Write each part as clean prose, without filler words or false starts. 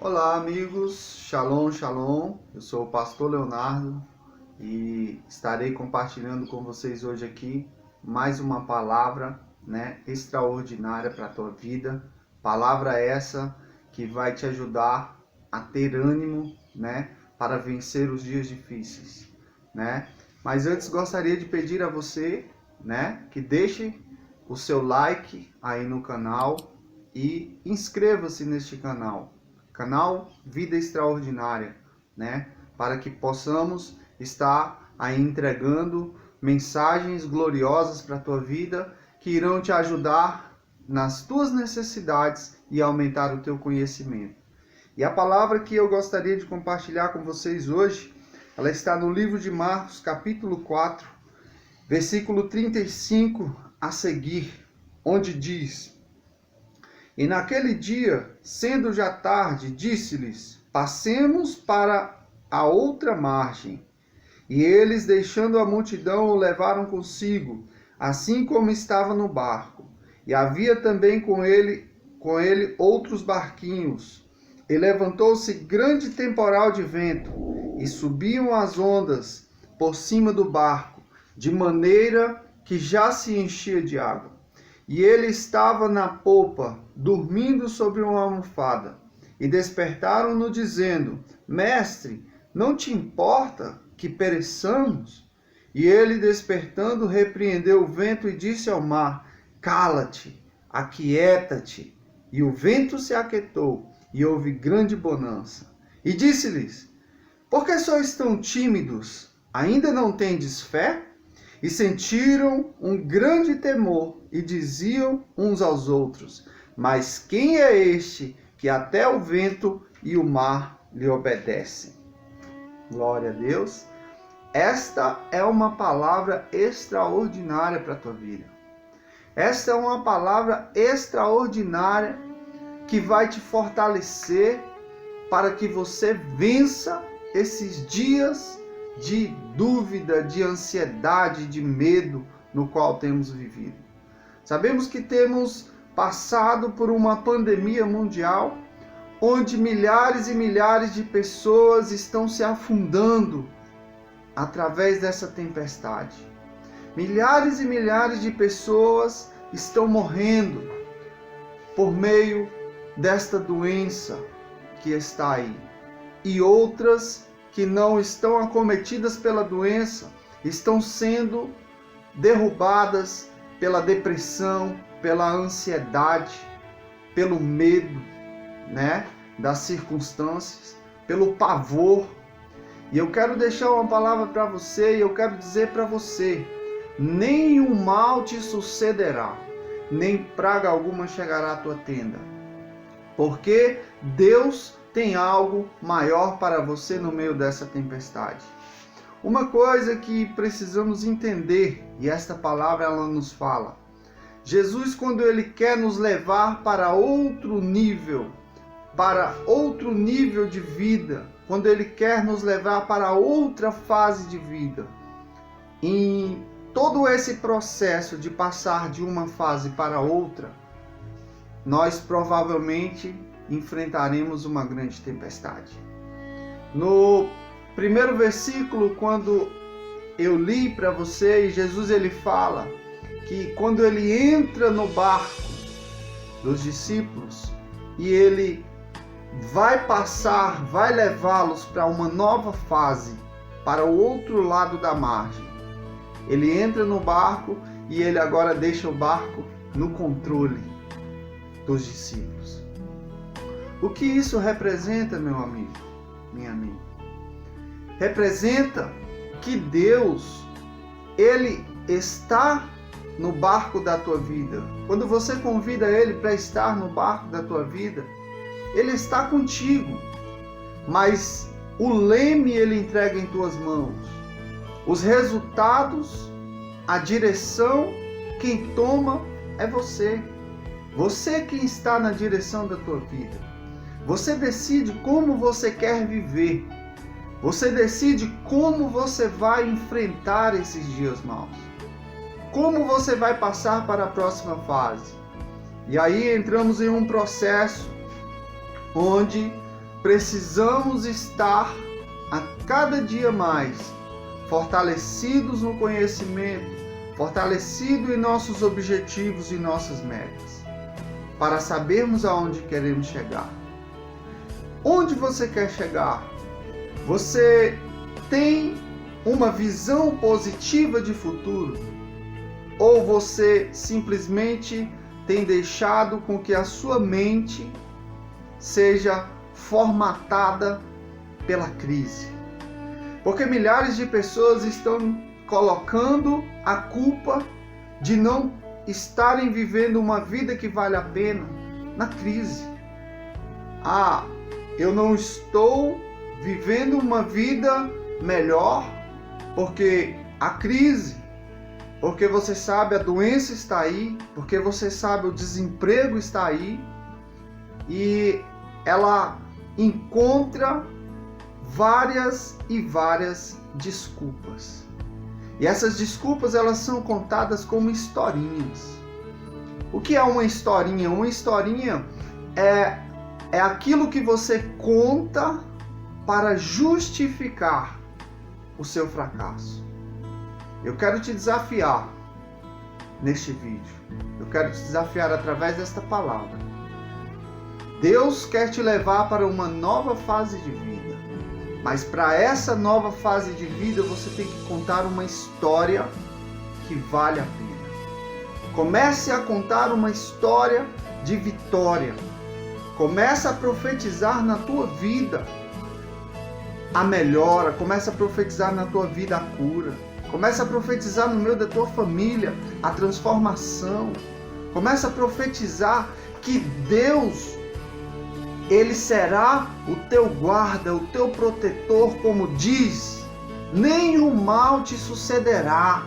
Olá amigos, Shalom, Shalom, eu sou o pastor Leonardo e estarei compartilhando com vocês hoje aqui mais uma palavra extraordinária para a tua vida, palavra essa que vai te ajudar a ter ânimo para vencer os dias difíceis. Mas antes gostaria de pedir a você que deixe o seu like aí no canal e inscreva-se neste canal Vida Extraordinária, para que possamos estar aí entregando mensagens gloriosas para a tua vida, que irão te ajudar nas tuas necessidades e aumentar o teu conhecimento. E a palavra que eu gostaria de compartilhar com vocês hoje, ela está no livro de Marcos, capítulo 4, versículo 35 a seguir, onde diz: E naquele dia, sendo já tarde, disse-lhes: Passemos para a outra margem. E eles, deixando a multidão, o levaram consigo, assim como estava no barco. E havia também com ele outros barquinhos. E levantou-se grande temporal de vento, e subiam as ondas por cima do barco, de maneira que já se enchia de água. E ele estava na popa, dormindo sobre uma almofada. E despertaram-no, dizendo: Mestre, não te importa que pereçamos? E ele, despertando, repreendeu o vento e disse ao mar: Cala-te, aquieta-te. E o vento se aquietou, e houve grande bonança. E disse-lhes: Por que sois tão tímidos? Ainda não tendes fé? E sentiram um grande temor, e diziam uns aos outros: Mas quem é este que até o vento e o mar lhe obedecem? Glória a Deus. Esta é uma palavra extraordinária para a tua vida. Esta é uma palavra extraordinária que vai te fortalecer para que você vença esses dias de dúvida, de ansiedade, de medo no qual temos vivido. Sabemos que temos passado por uma pandemia mundial, onde milhares e milhares de pessoas estão se afundando através dessa tempestade. Milhares e milhares de pessoas estão morrendo por meio desta doença que está aí. E outras que não estão acometidas pela doença estão sendo derrubadas pela depressão, pela ansiedade, pelo medo, das circunstâncias, pelo pavor. E eu quero deixar uma palavra para você, e eu quero dizer para você: nenhum mal te sucederá, nem praga alguma chegará à tua tenda, porque Deus tem algo maior para você no meio dessa tempestade. Uma coisa que precisamos entender, e esta palavra ela nos fala: Jesus, quando ele quer nos levar para outro nível de vida, quando ele quer nos levar para outra fase de vida, em todo esse processo de passar de uma fase para outra, nós provavelmente enfrentaremos uma grande tempestade. No primeiro versículo, quando eu li para vocês, Jesus ele fala que quando ele entra no barco dos discípulos e ele vai levá-los para uma nova fase, para o outro lado da margem. Ele entra no barco e ele agora deixa o barco no controle dos discípulos. O que isso representa, meu amigo, minha amiga? Representa que Deus, ele está no barco da tua vida. Quando você convida ele para estar no barco da tua vida, ele está contigo. Mas o leme ele entrega em tuas mãos. Os resultados, a direção, quem toma é você. Você quem está na direção da tua vida. Você decide como você quer viver. Você decide como você vai enfrentar esses dias maus. Como você vai passar para a próxima fase. E aí entramos em um processo onde precisamos estar a cada dia mais fortalecidos no conhecimento, fortalecidos em nossos objetivos e nossas metas, para sabermos aonde queremos chegar. Onde você quer chegar? Você tem uma visão positiva de futuro? Ou você simplesmente tem deixado com que a sua mente seja formatada pela crise? Porque milhares de pessoas estão colocando a culpa de não estarem vivendo uma vida que vale a pena na crise. Eu não estou vivendo uma vida melhor porque a crise, porque você sabe a doença está aí, porque você sabe o desemprego está aí, e ela encontra várias e várias desculpas. E essas desculpas elas são contadas como historinhas. O que é uma historinha? Uma historinha é aquilo que você conta para justificar o seu fracasso. Eu quero te desafiar neste vídeo. Eu quero te desafiar através desta palavra. Deus quer te levar para uma nova fase de vida. Mas para essa nova fase de vida você tem que contar uma história que vale a pena. Comece a contar uma história de vitória. Comece a profetizar na tua vida a melhora. Comece a profetizar na tua vida a cura. Comece a profetizar no meio da tua família a transformação. Comece a profetizar que Deus, Ele será o teu guarda, o teu protetor, como diz, nenhum mal te sucederá.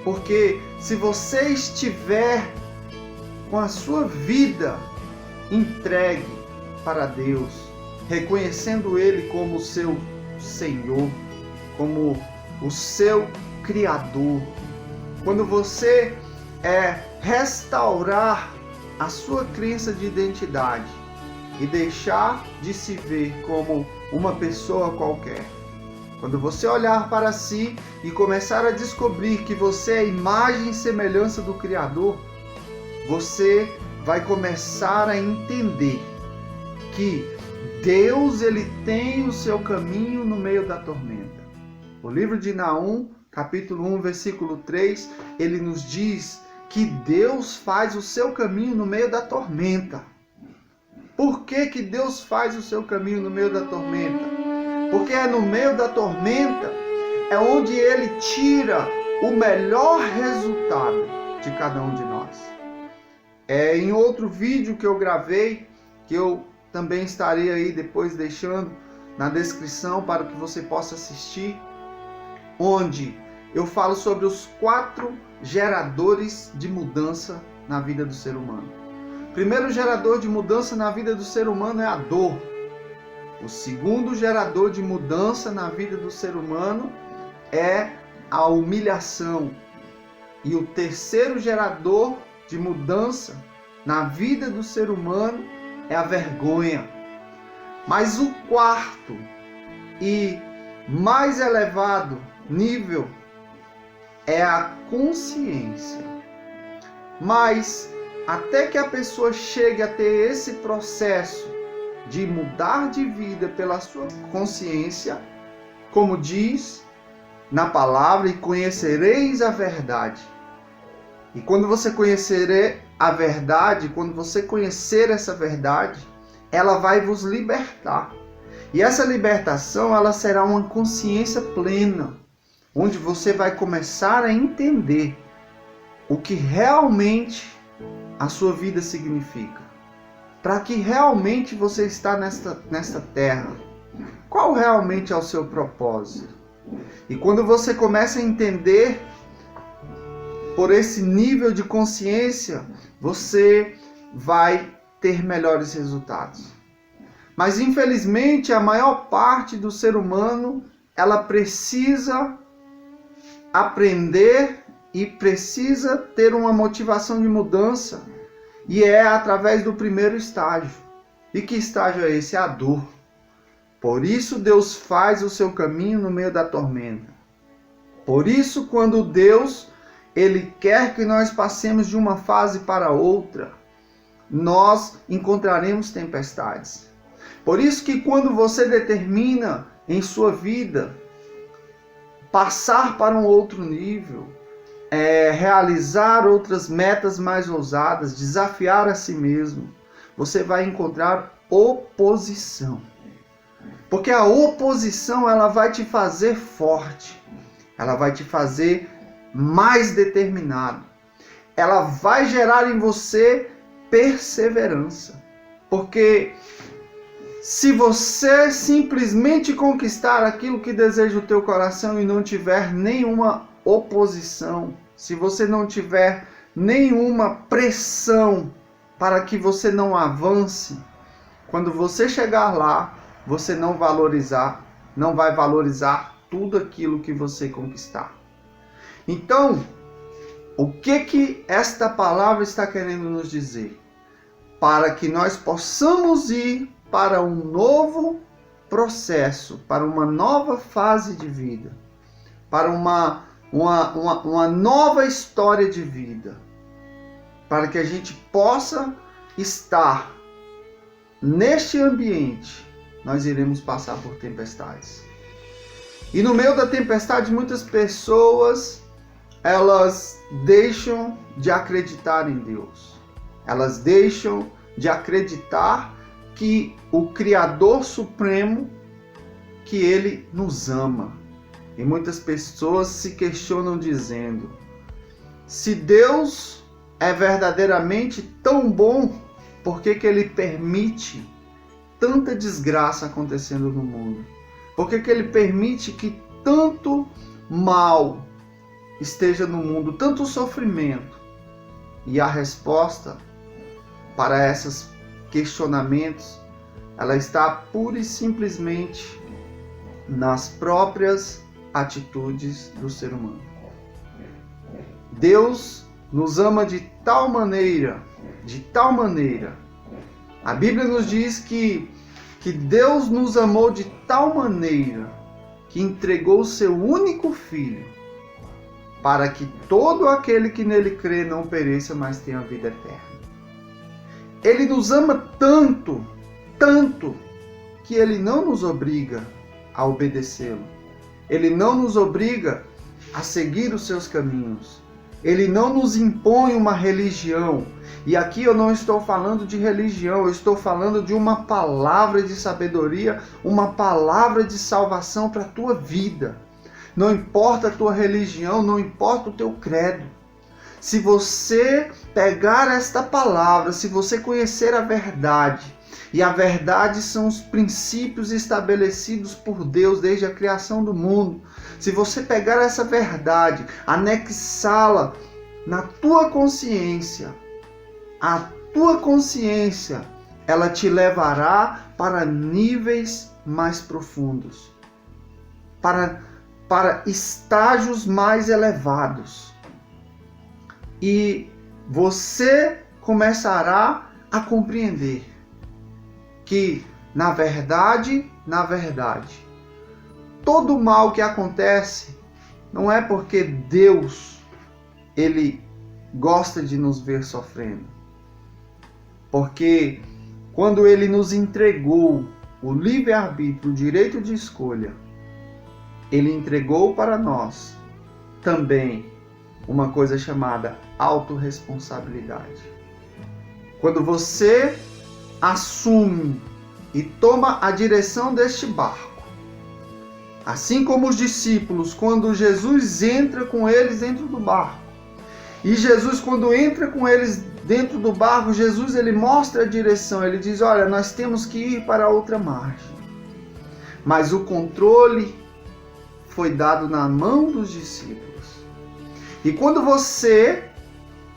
Porque se você estiver com a sua vida entregue para Deus, reconhecendo Ele como o seu Senhor, como o seu Criador, quando você restaurar a sua crença de identidade e deixar de se ver como uma pessoa qualquer, quando você olhar para si e começar a descobrir que você é a imagem e semelhança do Criador, você vai começar a entender que Deus ele tem o seu caminho no meio da tormenta. O livro de Naum, capítulo 1, versículo 3, ele nos diz que Deus faz o seu caminho no meio da tormenta. Por que que Deus faz o seu caminho no meio da tormenta? Porque é no meio da tormenta é onde Ele tira o melhor resultado de cada um de nós. Em outro vídeo que eu gravei, que eu também estarei aí depois deixando na descrição para que você possa assistir, onde eu falo sobre os 4 geradores de mudança na vida do ser humano. O primeiro gerador de mudança na vida do ser humano é a dor. O segundo gerador de mudança na vida do ser humano é a humilhação. E o terceiro gerador de mudança na vida do ser humano é a vergonha. Mas o quarto e mais elevado nível é a consciência. Mas até que a pessoa chegue a ter esse processo de mudar de vida pela sua consciência, como diz na palavra, e conhecereis a verdade. E quando você conhecer a verdade, quando você conhecer essa verdade, ela vai vos libertar. E essa libertação, ela será uma consciência plena, onde você vai começar a entender o que realmente a sua vida significa. Para que realmente você está nesta terra. qual realmente é o seu propósito. E quando você começa a entender por esse nível de consciência, você vai ter melhores resultados. Mas infelizmente a maior parte do ser humano, ela precisa aprender e precisa ter uma motivação de mudança, e é através do primeiro estágio. E que estágio é esse? É a dor. Por isso Deus faz o seu caminho no meio da tormenta. Por isso, quando Deus Ele quer que nós passemos de uma fase para outra, nós encontraremos tempestades. Por isso que quando você determina em sua vida passar para um outro nível, realizar outras metas mais ousadas, desafiar a si mesmo, você vai encontrar oposição. Porque a oposição, ela vai te fazer forte, ela vai te fazer mais determinado, ela vai gerar em você perseverança. Porque se você simplesmente conquistar aquilo que deseja o teu coração e não tiver nenhuma oposição, se você não tiver nenhuma pressão para que você não avance, quando você chegar lá, você não vai valorizar tudo aquilo que você conquistar. Então, o que esta palavra está querendo nos dizer? Para que nós possamos ir para um novo processo, para uma nova fase de vida, para uma nova história de vida, para que a gente possa estar neste ambiente, nós iremos passar por tempestades. E no meio da tempestade, muitas pessoas, elas deixam de acreditar em Deus. Elas deixam de acreditar que o Criador Supremo, que Ele nos ama. E muitas pessoas se questionam dizendo: se Deus é verdadeiramente tão bom, por que Ele permite tanta desgraça acontecendo no mundo? Por que Ele permite que tanto mal esteja no mundo, tanto sofrimento? E a resposta para esses questionamentos, ela está pura e simplesmente nas próprias atitudes do ser humano. Deus nos ama de tal maneira, a Bíblia nos diz que Deus nos amou de tal maneira que entregou o seu único Filho, para que todo aquele que nele crê não pereça, mas tenha vida eterna. Ele nos ama tanto, que Ele não nos obriga a obedecê-lo. Ele não nos obriga a seguir os seus caminhos. Ele não nos impõe uma religião. E aqui eu não estou falando de religião, eu estou falando de uma palavra de sabedoria, uma palavra de salvação para a tua vida. Não importa a tua religião, não importa o teu credo. Se você pegar esta palavra, se você conhecer a verdade, e a verdade são os princípios estabelecidos por Deus desde a criação do mundo. Se você pegar essa verdade, anexá-la na tua consciência, a tua consciência, ela te levará para níveis mais profundos, para estágios mais elevados. E você começará a compreender que, na verdade, todo mal que acontece não é porque Deus, Ele gosta de nos ver sofrendo. Porque quando Ele nos entregou o livre-arbítrio, o direito de escolha, Ele entregou para nós também uma coisa chamada autorresponsabilidade. Quando você assume e toma a direção deste barco, assim como os discípulos, quando Jesus entra com eles dentro do barco, e Jesus, quando entra com eles dentro do barco, Jesus, ele mostra a direção, ele diz: olha, nós temos que ir para outra margem. mas o controle foi dado na mão dos discípulos. E quando você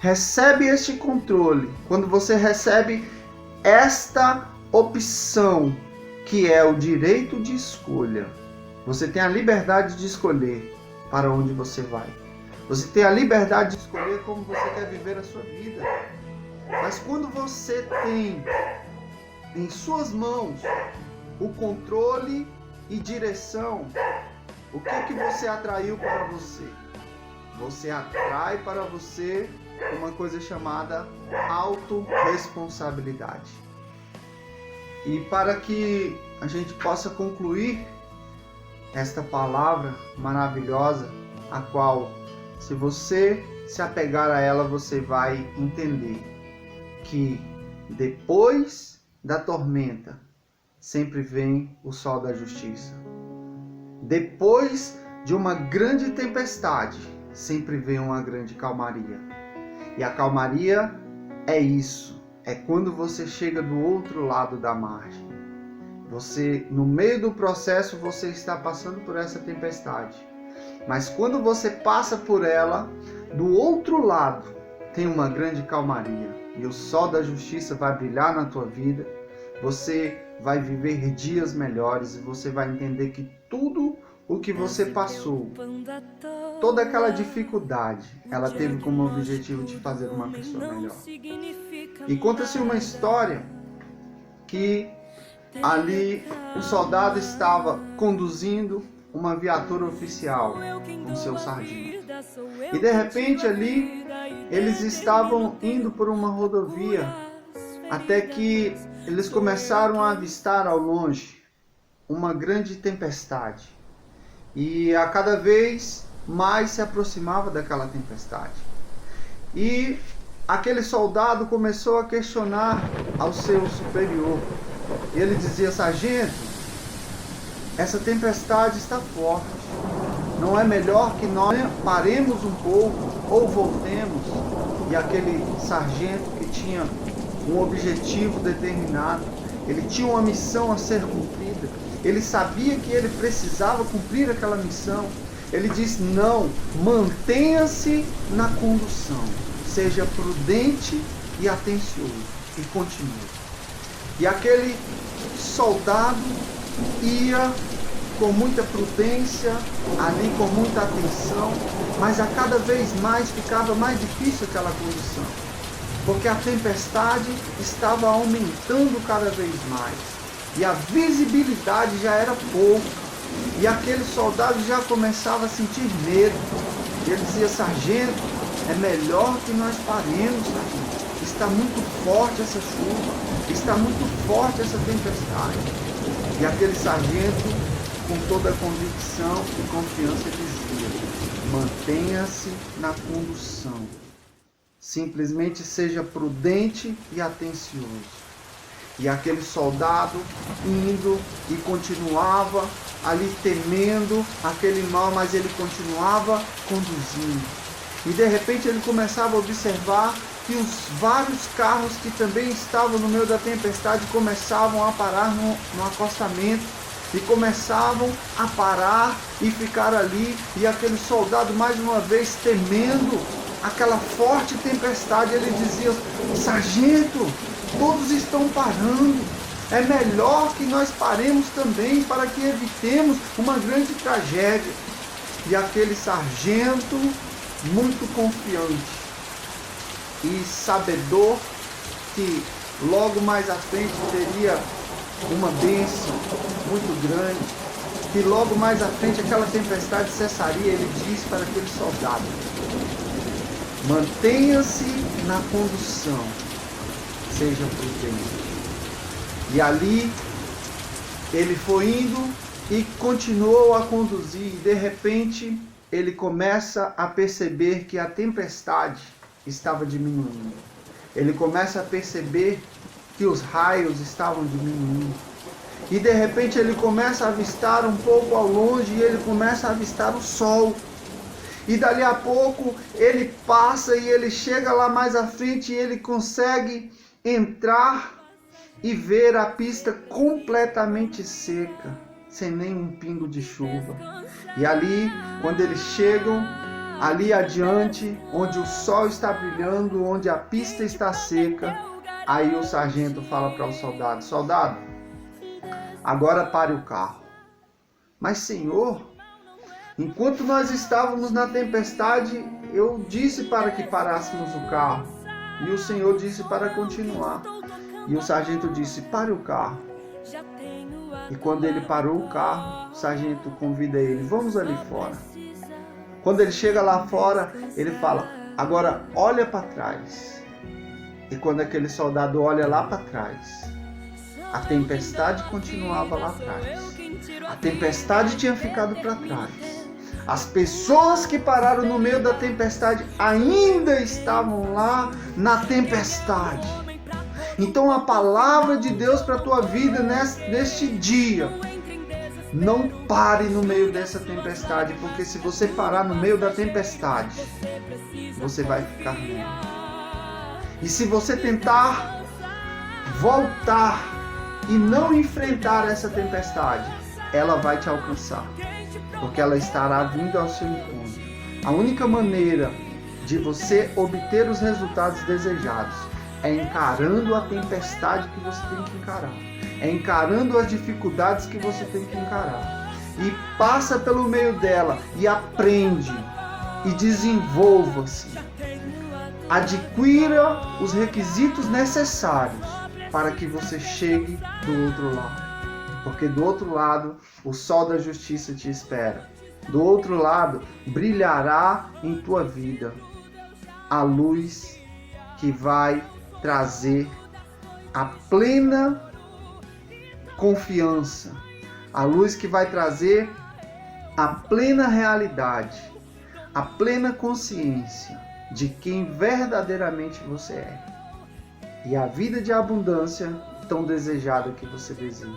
recebe este controle, quando você recebe esta opção, que é o direito de escolha, você tem a liberdade de escolher para onde você vai. Você tem a liberdade de escolher como você quer viver a sua vida. Mas quando você tem em suas mãos o controle e direção, o que você atraiu para você? Você atrai para você uma coisa chamada autorresponsabilidade. E para que a gente possa concluir esta palavra maravilhosa, a qual, se você se apegar a ela, você vai entender que depois da tormenta sempre vem o sol da justiça. Depois de uma grande tempestade, sempre vem uma grande calmaria. E a calmaria é isso, é quando você chega do outro lado da margem. Você, no meio do processo, você está passando por essa tempestade. Mas quando você passa por ela, do outro lado tem uma grande calmaria. E o sol da justiça vai brilhar na tua vida. Você vai viver dias melhores e você vai entender que tudo o que você passou, toda aquela dificuldade, ela teve como objetivo te fazer uma pessoa melhor. E conta-se uma história que ali o soldado estava conduzindo uma viatura oficial com seu sargento. E de repente ali eles estavam indo por uma rodovia até que eles começaram a avistar ao longe uma grande tempestade. E a cada vez mais se aproximava daquela tempestade. E aquele soldado começou a questionar ao seu superior. Ele dizia: sargento, essa tempestade está forte. Não é melhor que nós paremos um pouco ou voltemos? E aquele sargento, que tinha um objetivo determinado, ele tinha uma missão a ser cumprida, ele sabia que ele precisava cumprir aquela missão. Ele disse: não, mantenha-se na condução, seja prudente e atencioso, e continue. E aquele soldado ia com muita prudência, ali com muita atenção, mas a cada vez mais ficava mais difícil aquela condução, porque a tempestade estava aumentando cada vez mais, e a visibilidade já era pouca, e aquele soldado já começava a sentir medo. Ele dizia: sargento, é melhor que nós paremos, sargento. Está muito forte essa chuva, está muito forte essa tempestade. E aquele sargento, com toda a convicção e confiança, dizia: mantenha-se na condução. Simplesmente seja prudente e atencioso. E aquele soldado indo e continuava ali temendo aquele mal, mas ele continuava conduzindo. E de repente ele começava a observar que os vários carros que também estavam no meio da tempestade começavam a parar no acostamento. E começavam a parar e ficar ali. E aquele soldado, mais uma vez, temendo aquela forte tempestade, ele dizia: sargento, todos estão parando. É melhor que nós paremos também, para que evitemos uma grande tragédia. E aquele sargento, muito confiante e sabedor que logo mais à frente teria uma bênção muito grande, que logo mais à frente aquela tempestade cessaria, ele disse para aquele soldado: mantenha-se na condução, seja prudente. E ali ele foi indo e continuou a conduzir, e de repente ele começa a perceber que a tempestade estava diminuindo. Ele começa a perceber que os raios estavam diminuindo. E de repente ele começa a avistar um pouco ao longe, e ele começa a avistar o sol. E dali a pouco ele passa e ele chega lá mais à frente, e ele consegue entrar e ver a pista completamente seca. sem nenhum pingo de chuva. E ali, quando eles chegam, ali adiante, onde o sol está brilhando, onde a pista está seca, aí o sargento fala para o soldado: soldado, agora pare o carro. Mas, Senhor, enquanto nós estávamos na tempestade, eu disse para que parássemos o carro. E o Senhor disse para continuar. E o sargento disse: pare o carro. E quando ele parou o carro, o sargento convida ele: vamos ali fora. Quando ele chega lá fora, ele fala: agora olha para trás. E quando aquele soldado olha lá para trás, a tempestade continuava lá atrás. A tempestade tinha ficado para trás. As pessoas que pararam no meio da tempestade ainda estavam lá na tempestade. Então a palavra de Deus para a tua vida neste dia: não pare no meio dessa tempestade, porque se você parar no meio da tempestade, você vai ficar nela. E se você tentar voltar e não enfrentar essa tempestade, ela vai te alcançar, porque ela estará vindo ao seu encontro. A única maneira de você obter os resultados desejados é encarando a tempestade que você tem que encarar, é encarando as dificuldades que você tem que encarar, e passa pelo meio dela e aprende e desenvolva-se, adquira os requisitos necessários para que você chegue do outro lado, porque do outro lado o sol da justiça te espera, do outro lado brilhará em tua vida a luz que vai trazer a plena confiança, a luz que vai trazer a plena realidade, a plena consciência de quem verdadeiramente você é, e a vida de abundância tão desejada que você deseja.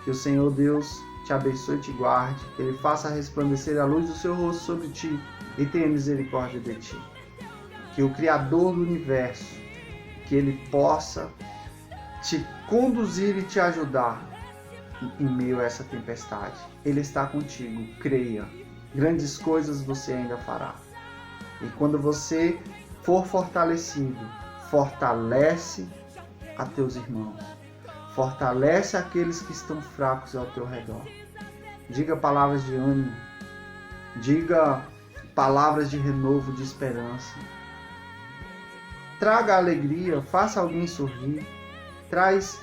Que o Senhor Deus te abençoe e te guarde, que Ele faça resplandecer a luz do seu rosto sobre ti e tenha misericórdia de ti. Que o Criador do universo, que Ele possa te conduzir e te ajudar em meio a essa tempestade. Ele está contigo, creia. Grandes coisas você ainda fará. E quando você for fortalecido, fortalece a teus irmãos. Fortalece aqueles que estão fracos ao teu redor. Diga palavras de ânimo. Diga palavras de renovo, de esperança. Traga alegria, faça alguém sorrir. Traz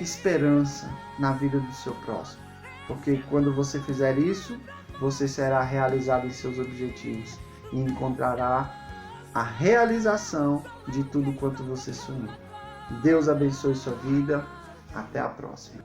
esperança na vida do seu próximo. Porque quando você fizer isso, você será realizado em seus objetivos e encontrará a realização de tudo quanto você sonhou. Deus abençoe sua vida. Até a próxima.